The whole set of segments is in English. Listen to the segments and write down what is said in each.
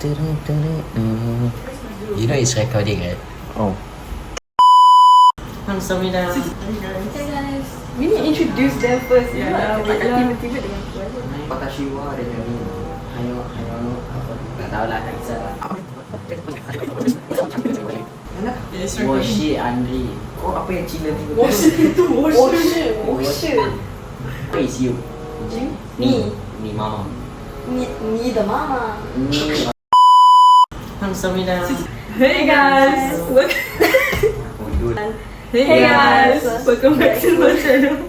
You know it's recording, right? Oh. Alhamdulillah. Hey guys. We need to introduce them first. Yeah, Takkan yeah. tiba-tiba dengan suara. Patashiwa dan nyanyi. Hayo apa? Tak tahu lah, tak kisah lah. Mana? Yes, Washi Andri. Oh, apa yang Cina ni? Washi itu washi. Washi. Apa is you? Me. Ni mama. Me the mama. Ni. Alhamdulillah. Hey guys. Hey guys. Welcome back to my channel.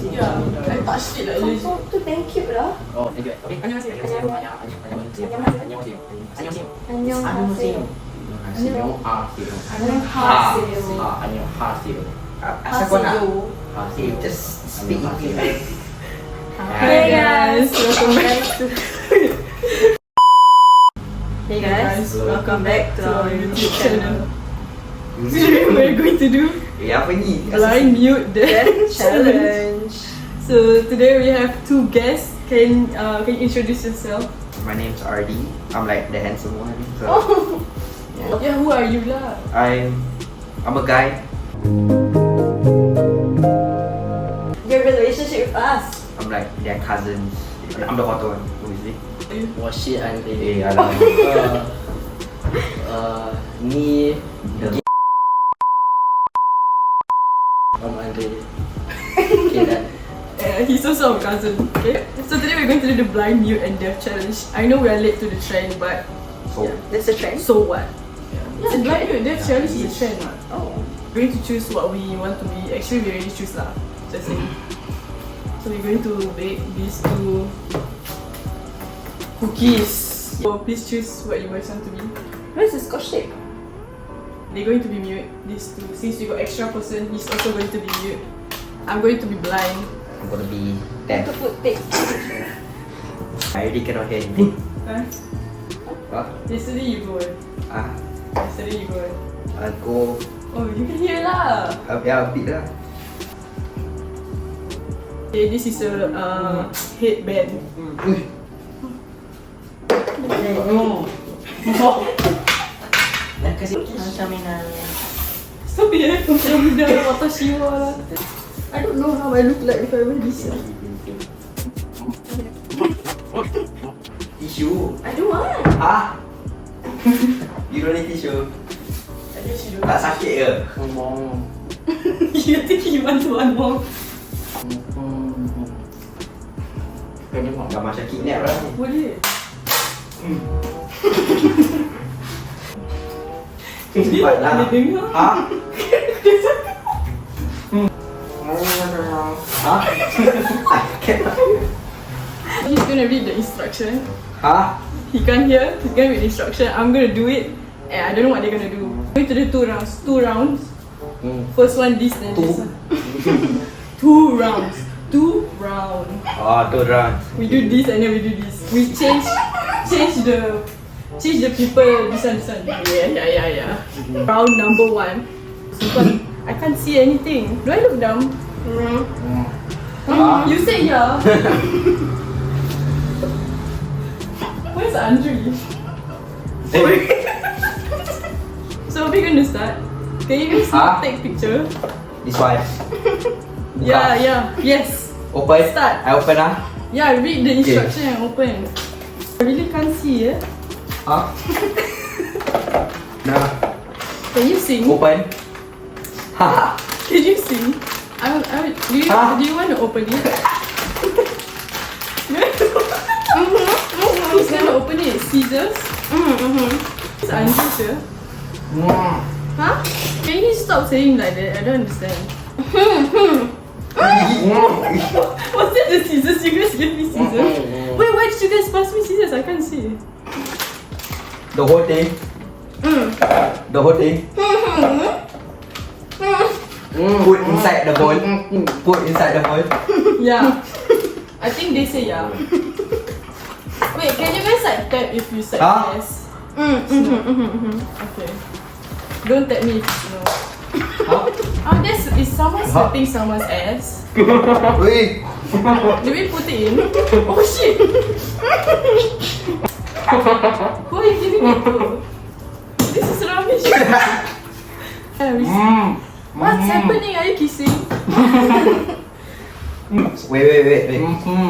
Yeah. I touched it like this. Tu thank you lah. Oh, thank you. Okay. Annyeonghaseyo. Annyeonghaseyo. Annyeonghaseyo. Annyeonghaseyo. Annyeonghaseyo. Asal kau nak? Just speak English. Hey guys. Welcome back to Hey guys. Welcome back to our YouTube channel. Today we're going to do Apa ni? blind mute death challenge. So today we have two guests. Can you introduce yourself? My name's RD. I'm like the handsome one. So Yeah, who are you lah? I'm a guy. Your relationship with us. I'm like their cousins. I'm the hot one, obviously. Washi Andri. Alam. Ni the Om Andri. Okay, done. He's also our cousin. Okay. So today we're going to do the blind mute and deaf challenge. I know we are late to the trend, but So that's a trend. So what? Yeah, blind mute deaf challenge is a trend. Oh. We're going to choose what we want to be. Actually, we already choose lah. Just saying. So we're going to bake these two cookies. So please choose what you guys want to be. Where's the scotch tape? They're going to be mute. These two. Since we got extra person, he's also going to be mute. I'm going to be blind. I'm gonna be deaf. To put tape. I already cannot hear anything. Huh? Huh? Yesterday you go. Yesterday you go. I'll go. Oh, you can hear lah. Yeah, a bit lah. Okay, this is a headband. Stop it, watashiwa lah. I don't know how I look like if I wear this. Tissue. I don't want. Hah? You don't need tissue. I guess you Tak sakit ke? You think you want to one more? Dah macam kidnap lah ni. Boleh. Cepat lah. Dia dengar. Hah? Hah? I cannot. He's gonna read the instruction. Hah? He can't hear. He's gonna read the instruction. I'm gonna do it. And I don't know what they're gonna do. We're going to do 2 rounds. 2 rounds. First one this, then this one. 2 rounds. 2 rounds. Oh, 2 rounds. We do this and then we do this. We change the people. This one. Yeah. Round number 1. So I can't see anything. Do I look dumb? You say yeah. Where's Andrew? So we're gonna start. Can you guys take picture? This one. Yeah. Yes. Open. Start. I open lah. Yeah, read the instruction and open. I really can't see Hah? Nah. Can you sing? Open. Ha. Can you sing? Do you want to open it? Who's gonna open it? Scissors? It's unusual. Huh? Can you stop saying like that? I don't understand. Was that the scissors? You guys gave me scissors? Wait, why did you guys pass me scissors? I can't see. The whole thing. The whole thing. Put inside the bowl. Put inside the bowl. Yeah. I think they say yeah. Wait, can you guys like tap if you said yes? Okay. Don't tap me if you know. This is someone slapping someone's ass. Wait. Did we put it in? Oh shit! Who are you giving it to? This is rubbish. What's happening? Are you kissing? Wait.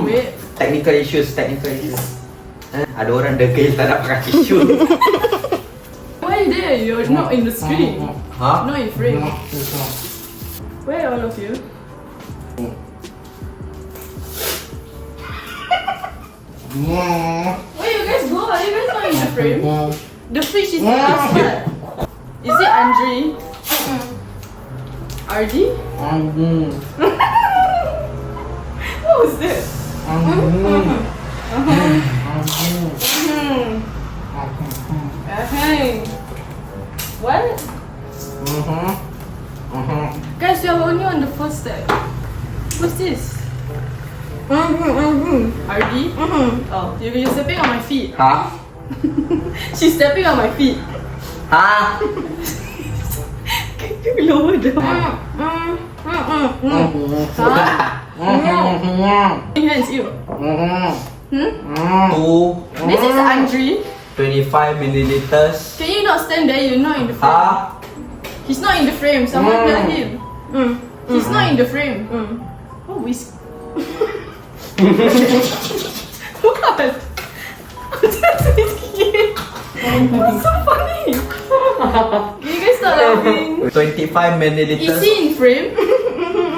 Wait. Technical issues. Ada orang degil tak nak pakai tisu. Why are you there? You're not in the screen. Ha? Not in frame. Where are all of you? Where you guys go? Are you guys not in the frame? The fish is the last part. Is it Andre? RD? What was that? What? Guys, we are only on the first step. What's this? RD? Oh, you're stepping on my feet. Ha? She's stepping on my feet. Ha? Can you lower down? Hands, you. This is Andre. 25 milliliters. Can you not stand there? You're not in the frame. Ha? He's not in the frame. Someone tell him. He's not in the frame. Oh, whisk. What? I'm just whisking. What's so funny? Can you guys stop laughing? 25 milliliters. Is he in frame?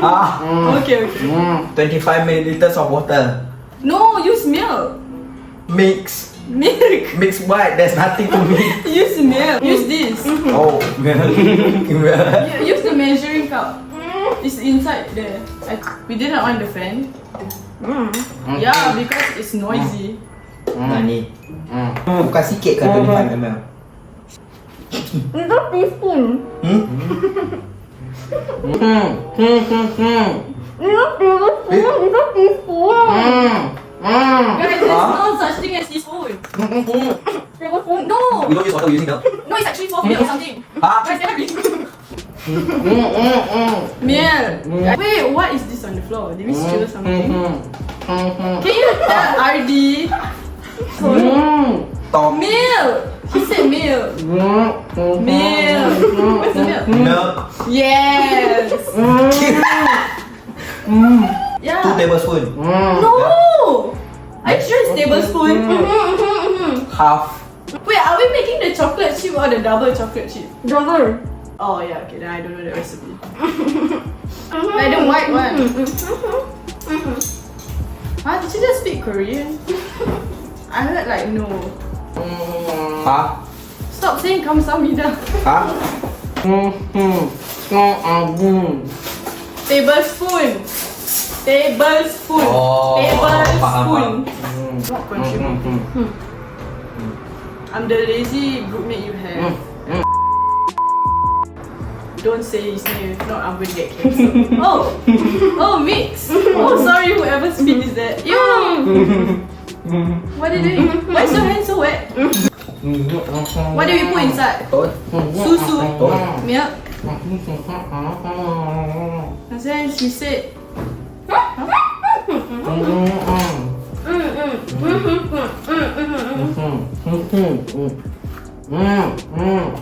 Ah, Okay. 25 milliliters of water. No, use milk. Mix Milk. what? There's nothing to mix. Use milk. Use this. Oh, Yeah, use the measuring cup. It's inside there. We didn't on the fan. Yeah, because it's noisy. Ni. Bukan sikit ke 25 ml? Itu teaspoon. Itu teaspoon. Guys, there's no such thing as teaspoon. No. We don't use water, we're using milk. No, it's actually for milk or something. Ah. Guys, can I read? Milk. Wait, what is this on the floor? Did we steal something? Can you tell RD? Tom. Milk. He said milk. Milk. Where's the milk? Milk. Yes. Yeah. 2 tablespoons. No. Are you sure it's tablespoon? Half. Wait, are we making the chocolate chip or the double chocolate chip? Double. Oh yeah, okay, then I don't know the recipe. Like the white one. Huh? Did you just speak Korean? I heard like no. Ha? Stop saying kamsamida. Ha? Tablespoon. Tablespoon. Oh, Tablespoon. faham. Not contributing. I'm the lazy groupmate you have. Don't say his name, if not I'm going to get cancelled. Oh, mix. Oh, sorry, whoever spit is that. Ew. What are you doing? Why is your hand so wet? What do we put inside? Susu. Milk. And then she said.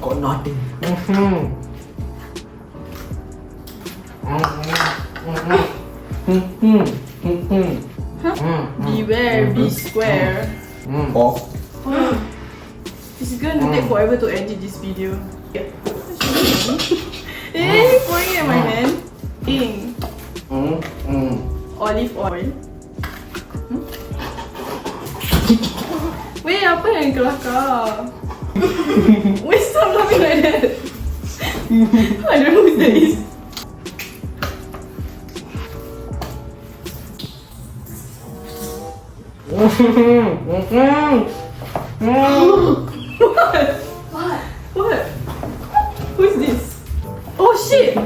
Got nothing. Beware, be square. Oh. It's gonna take forever to edit this video. Eh, pouring at my hand. Olive oil. Wait, apa yang kelakar? Wait, stop laughing like that. I don't know who that is. What? Who's this? Oh shit!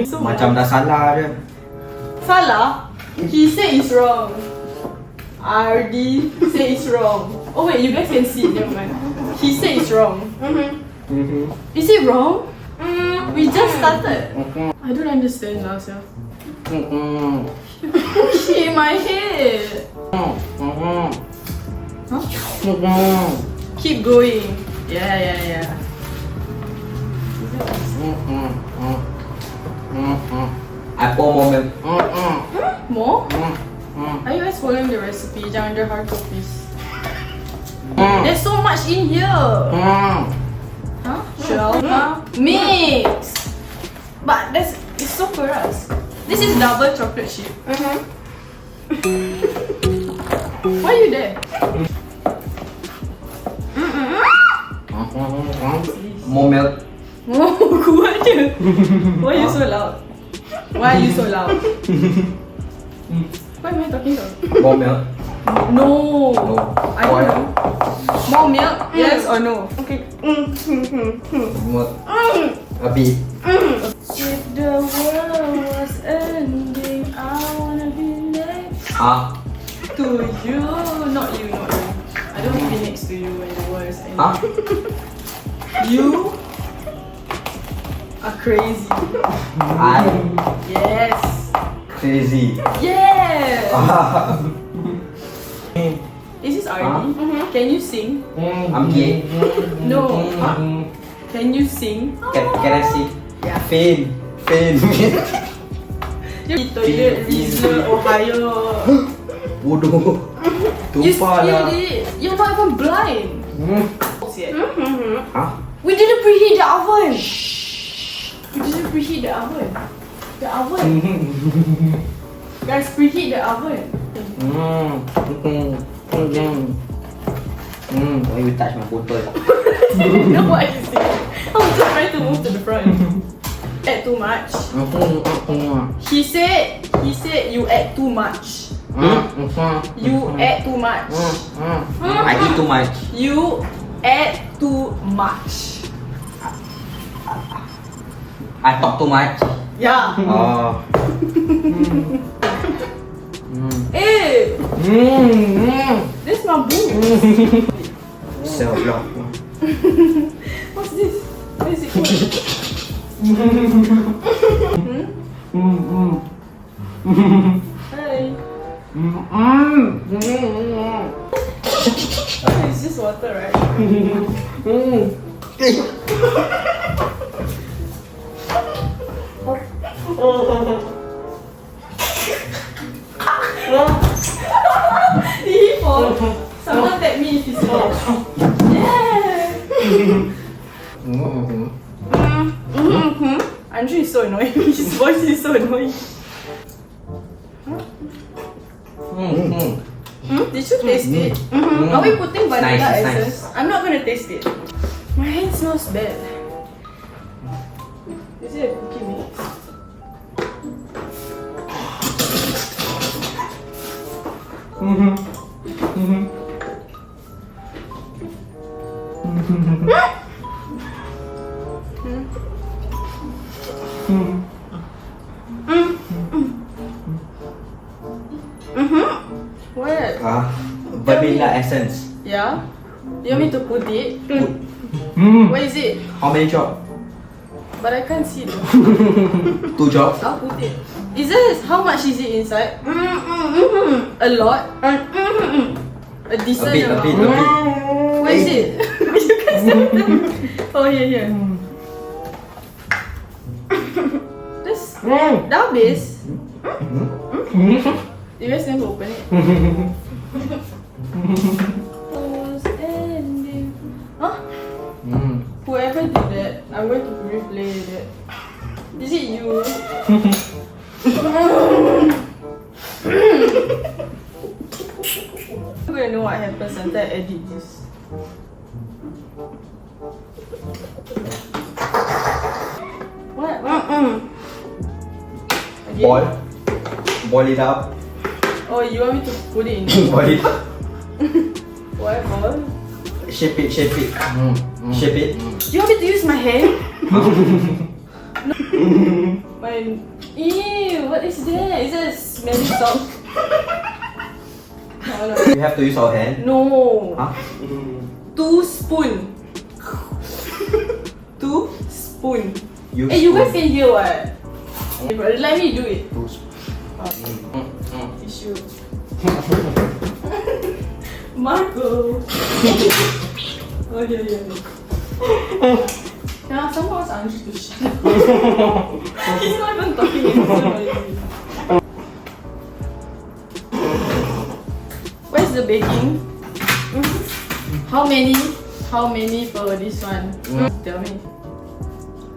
So Macam dah salah je. Salah? He said it's wrong. RD say it's wrong. Oh wait, you guys can see it, never mind. He said it's wrong. Is it wrong? We just started. I don't understand now, sir. Oh shit, my head. Keep going. Yeah. I pour more milk. More? Are you guys following the recipe? Jangan ada hard copies. There's so much in here. Huh? Shell? Mix. But it's so keras. This is double chocolate chip. Why are you there? More milk. Oh, kuat je. Why are you so loud? Why are you so loud? What am I talking about? More milk. No. No. I don't know. More milk? Yes or no? Okay. More. A bit. If the world was ending, I wanna be next to you. Not you. I don't want to be next to you when the world is ending. You are crazy. Yes. Crazy. Yes. Is this already? Can you sing? I'm gay. No. Can you sing? Can I see? Yeah. Fame. Toilet, riize, Ohio. Bodoh. You Tumpah lah. did it. You're not even blind. We didn't preheat the oven. We didn't preheat the oven. The oven. Guys, preheat the oven. Why you touch my bottle? No, what are you saying? I was just trying to move to the front. Add too much. He said you add too much. You add too much. I eat too much. You add too much. I talk too much. Yeah. Oh. Hey, this is my boo. Self-love. What's this? What is it called? Hi. It's just water, right? Did he fall? Someone tag me if he falls. Yeah. Andrew is so annoying. His voice is so annoying. Did you taste it? Are we putting vanilla Nice, essence? I'm not gonna taste it. My hand smells bad. Is it a cookie mix? What? Vanilla essence. Yeah? You want me to put it? Where is it? How many drops? But I can't see though. 2 drops. I'll put it. Is this, how much is it inside? A lot? A decent A bit. amount? Where is it? You guys don't know. Oh, here. This, dah habis? You guys never open it? Was ending. Huh? Whoever did that, I'm going to replay that. Is it you? I'm gonna know what happens until I edit this. What? Again? Boil it up. Oh, you want me to put it in? Boil it up. What? Ball? Shape it. Shape it. You want me to use my hand? No. Ew, what is that? Is that a smelly salt? No. You have to use our hand. No. Huh? 2 spoon. 2 spoon. Use Hey, you guys spoon. can hear what? Let me do it. 2 spoon. Tissue. go. Oh yeah. Yeah, someone was angry to shit. He's not even talking anymore. Where's the baking? How many for this one? Tell me.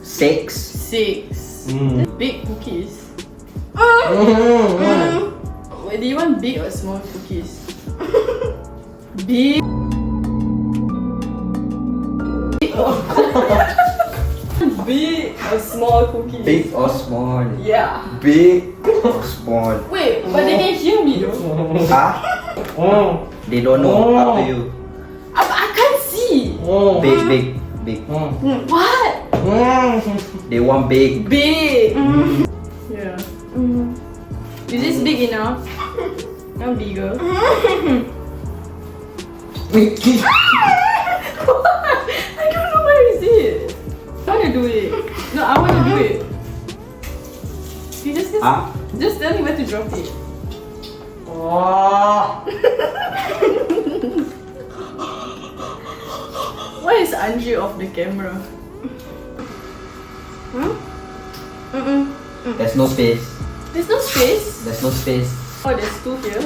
6. 6. Big cookies. Wait, do you want big or small cookies? Big. Big or small cookies? Big or small? Yeah. Big or small? Wait, but they can hear me though. Huh? They don't know. Up to you. I can't see. Big. What? They want big. Big. Yeah. Is this big enough? Not bigger. I don't know where is it. I wanna do it. No, I wanna do it. You just tell me where to drop it. Why is Anji off the camera? There's no space. There's no space. There's no space. Oh, there's 2 here.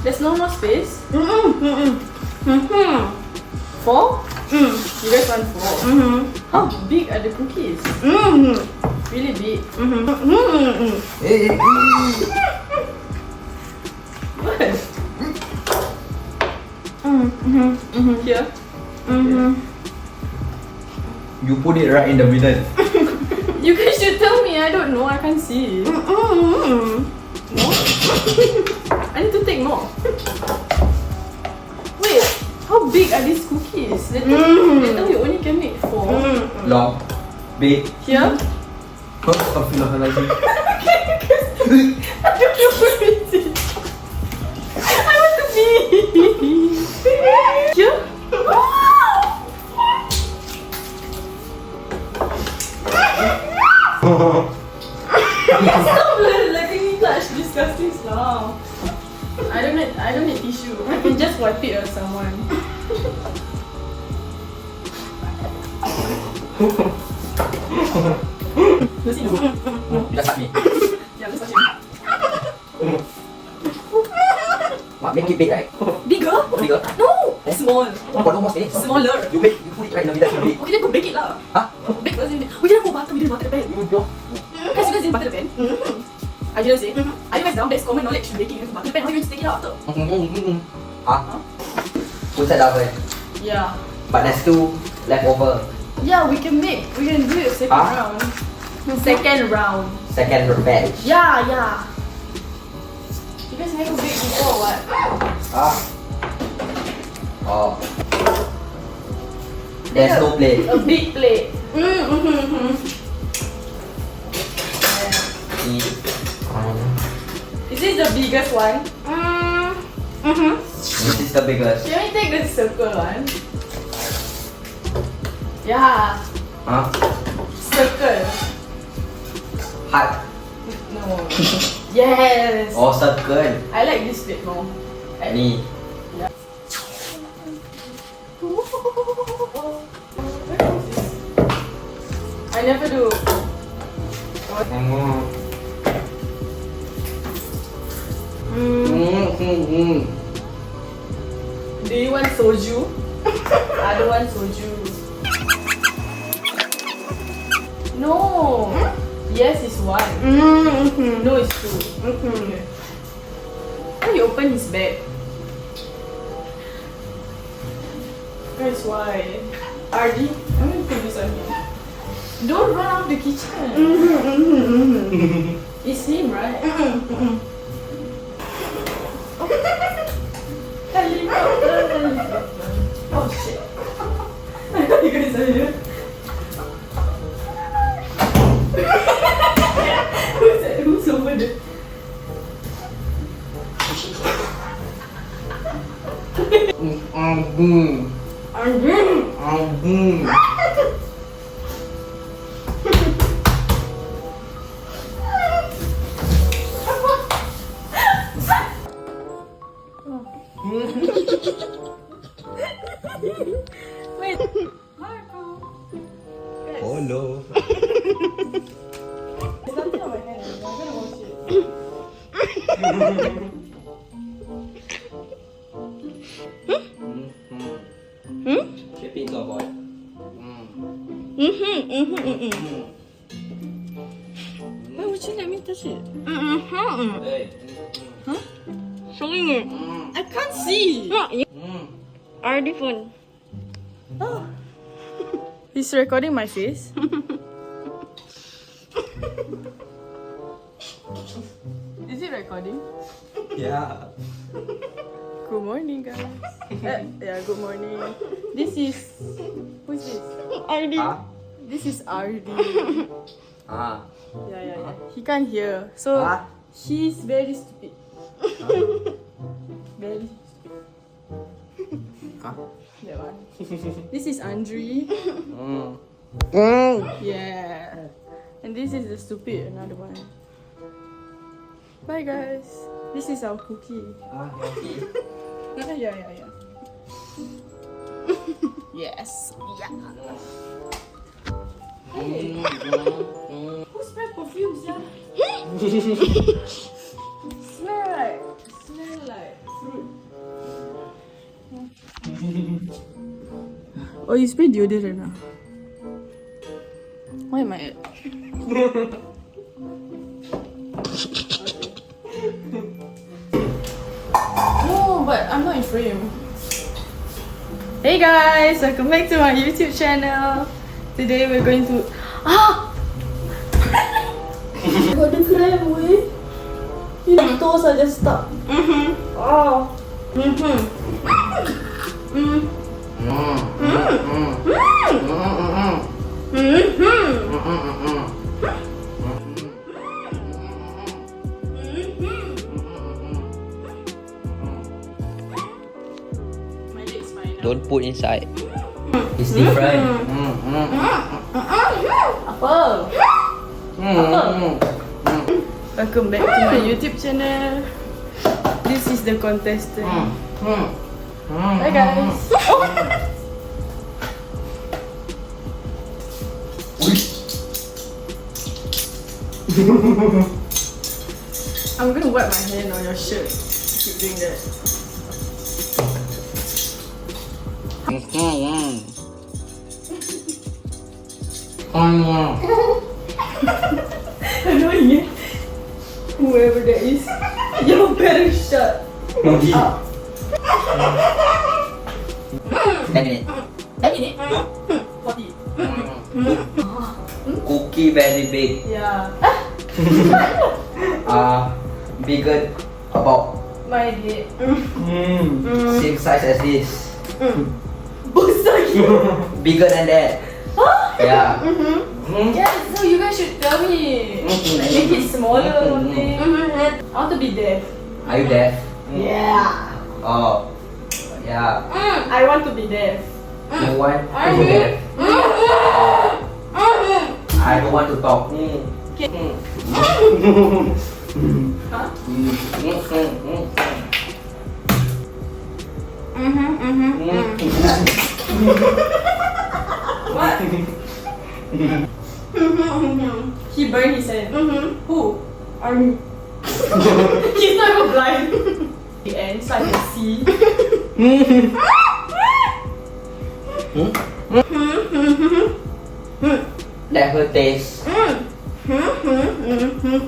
There's no more space. 4? You guys want 4? How big are the cookies? Really big. What? Here. You put it right in the middle. You guys should tell me. I don't know. I can't see. More? I need to take more. Wait, how big are these cookies? They tell you only can make 4. Long. Big. Here. Astagfirullahaladzim. I don't know where it is. I want to be. Here. Stop letting me touch disgusting stuff. I don't need tissue. I can just wipe it on someone. Lucy, no. You just touch me. Yeah, let's touch him. What, make it big, right? Bigger? Bigger? No! Small. Oh, got no more space. Smaller. You put it right in the middle, big. Okay, then go bake it lah. Huh? Bake first. We didn't go butter. We didn't butter the pan. You go. Guys, you guys didn't butter the pan? I didn't say. Are you guys down? That's common knowledge. Baking, you have to butter the pan. How are you going to take it out after? Huh? Put that oven. Yeah. But there's 2 left over. Yeah, we can do it second round. Second round. Second batch. Yeah. You guys never bake before or what? Oh. There's no plate. A big plate. Is this the biggest one? This is the biggest. Can we take the circle one? Yeah. Huh? Circle. Heart. No. Yes. Oh, circle. I like this plate more. Ni. Yeah. Where is this? I never do. Do you want soju? I don't want soju. No. Yes, it's 1. No, it's 2. Okay. How you open his bag? That's why. RD, I'm going to put this on him. Don't run out of the kitchen. It's him, right? Helicopter. Oh shit. I know you guys are here. Who's that? Who's over there? Wait. Marco. Guys, Oh no. there's nothing on my hand. I'm gonna wash it. Happy to boy. Why would you let me touch it? Hey. Showing it. I can't see. RD phone. Oh. He's recording my face. Is it recording? Yeah. Good morning, guys. Yeah, good morning. This is... Who's this? RD. Ah. This is RD. Ah. Yeah. He can't hear. So, Ah. he's very stupid. Very stupid. Huh? That one. This is Andre. Yeah. And this is the stupid, another one. Bye, guys. This is our cookie. Ah, happy. Yeah. Yes. Yeah. Hey. Who spray perfumes, yeah? Smell like fruit. Oh, you spray deodorant now. Why am I? No, but I'm not in frame. Hey guys, welcome back to my YouTube channel. Today we're going to got the cramp, way. Your toes are just stuck. Oh. My leg's fine now. Don't put inside. It's different. Apa? Welcome back to my YouTube channel. This is the contestant. Hi guys. I'm gonna wipe my hand on your shirt. Keep doing that. Annoying, eh? Whoever that is, you're better shut up. 10 minutes. 10 minutes? 40. Cookie very big. Yeah. Bigger about My dick. same size as this. Busagi. Bigger than that. Yeah. Yeah, so you guys should tell me. Like make it smaller or something. I want to be deaf. Are you deaf? Yeah. Oh. Yeah. I want to be deaf. You want to be deaf? I don't want to talk. Huh? What? He burned his hand. Who? Army. He's not even blind. The end, so I can see. Let her taste.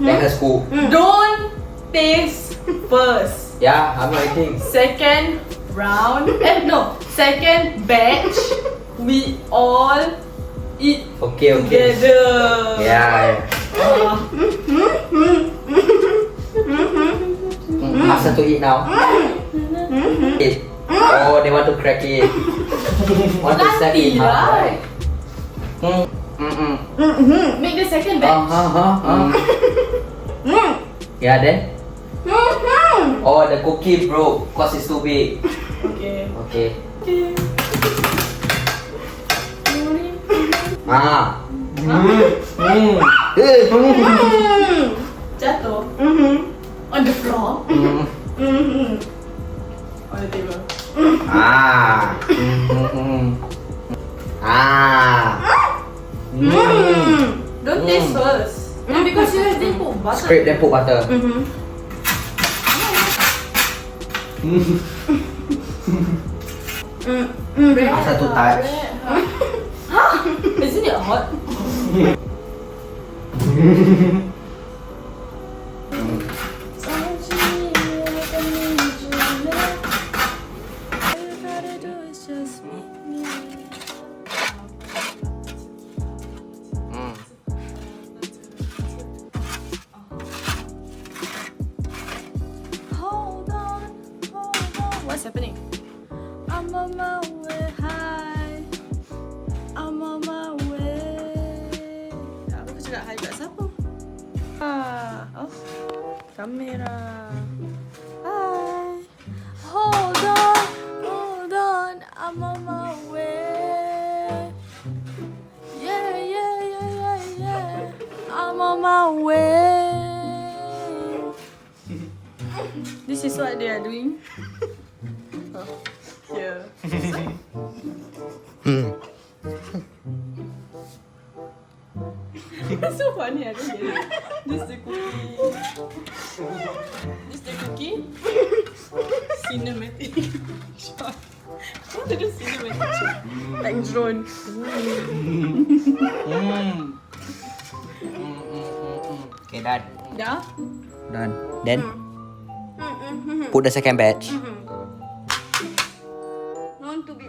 Let her scoop. Don't taste first. Yeah, I'm waiting. Second round. Second batch. We all eat Okay. together. Yeah. Ask her to eat now. Eat. Oh, they want to crack it. Want to snap it, Nanti lah. right? Make the second batch. Yeah, then? Oh, the cookie broke because it's too big. Okay. Okay. Okay. Jatuh. On the floor. on the table. Ah. Ah. Don't taste first. And because you guys didn't put butter. Scrape then put butter. Asal tu touch. Isn't it hot? What's happening? I'm on my way high. I'm on my way. Aku cakap hi kat siapa? Oh, kamera. Hi. Hold on. I'm on my way. Yeah. I'm on my way. This is what they are doing. Here. It's so funny, I don't get it. This the cookie. This the cookie. Cinematic shot. What to do cinematic shot? Like drone. Okay, done. Dah? Done. Then put the second batch. Want to be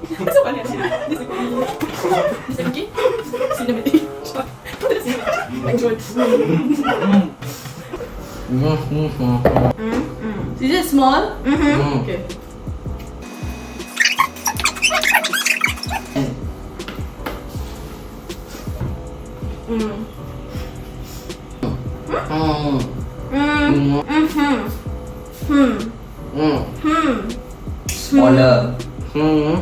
So funny actually. This the cookie. This the cookie. Cinematic shot. What to do cinematic shot? Like drone. Is it small? Okay. Smaller. Yeah.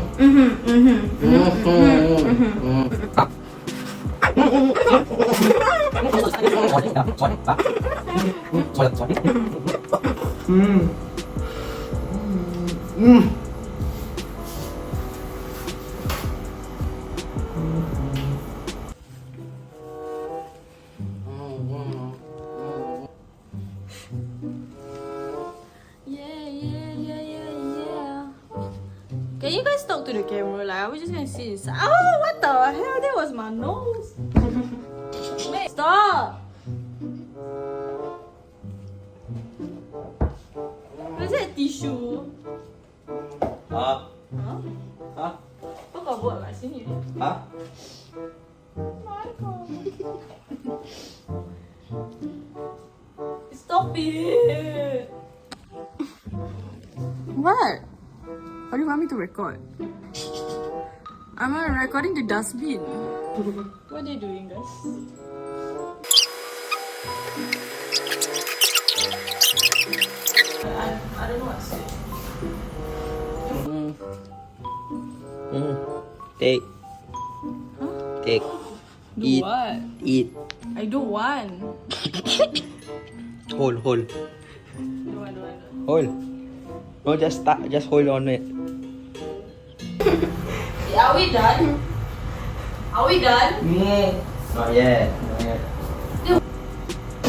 Can you guys talk to the camera? Like, I was just gonna sit inside. Oh, what the hell? That was my nose. Wait, stop. Was that tissue? Ah. Huh? Ah. Kau kau buat kat sini. Ah. Stop it. What? How do you want me to record? I'm recording the dustbin. What are they doing, guys? I don't know what to say. Take. Take. Do Eat. what? Eat. I don't want. Hold. Don't want. Hold. No, just hold on it. Are we done? Are we done? Not yet. You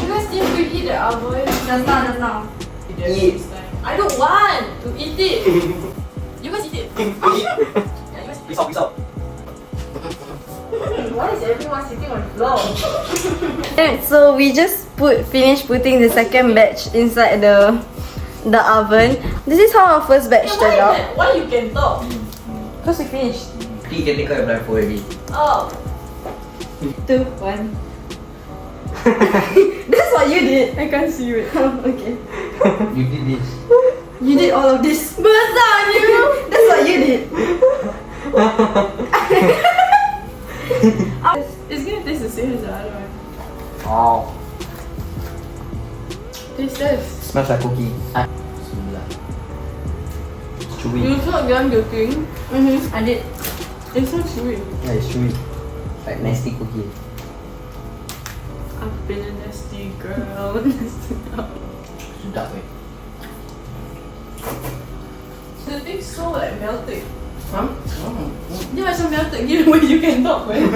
guys didn't preheat the oven. Just now. Eat. I don't want to eat it. You guys eat it. Yeah, you guys eat it. Peace out. Why is everyone sitting on the floor? So we just finished putting the second batch inside the oven. This is how our first batch turned out. Why you can talk? Because we finished. You can take out your blindfold already. Oh. 2, 1. That's what you did. I can't see it. Okay. You did this. You did all of this. Besar you. That's what you did. It's gonna taste the same as the other one. Oh. Taste this. Smells like cookie. Chewy. You thought I'm joking? I did. It's so chewy. Yeah, it's chewy. Like nasty cookie. I've been a nasty girl. Nasty girl. Sedap eh. feeling so like melted. Huh? Dia macam melted gila when you can talk, man.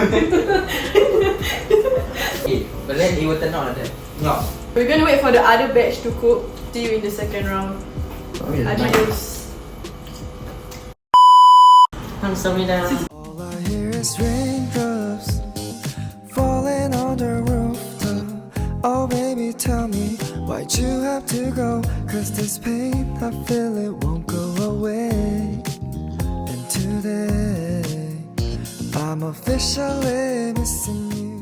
But then it will turn out like that. No. We're gonna wait for the other batch to cook. See you in the second round. Adios. 감사합니다. All I hear is raindrops falling on the rooftop. Oh baby, tell me why'd you have to go? 'Cause this pain I feel it won't go away. And today I'm officially missing you.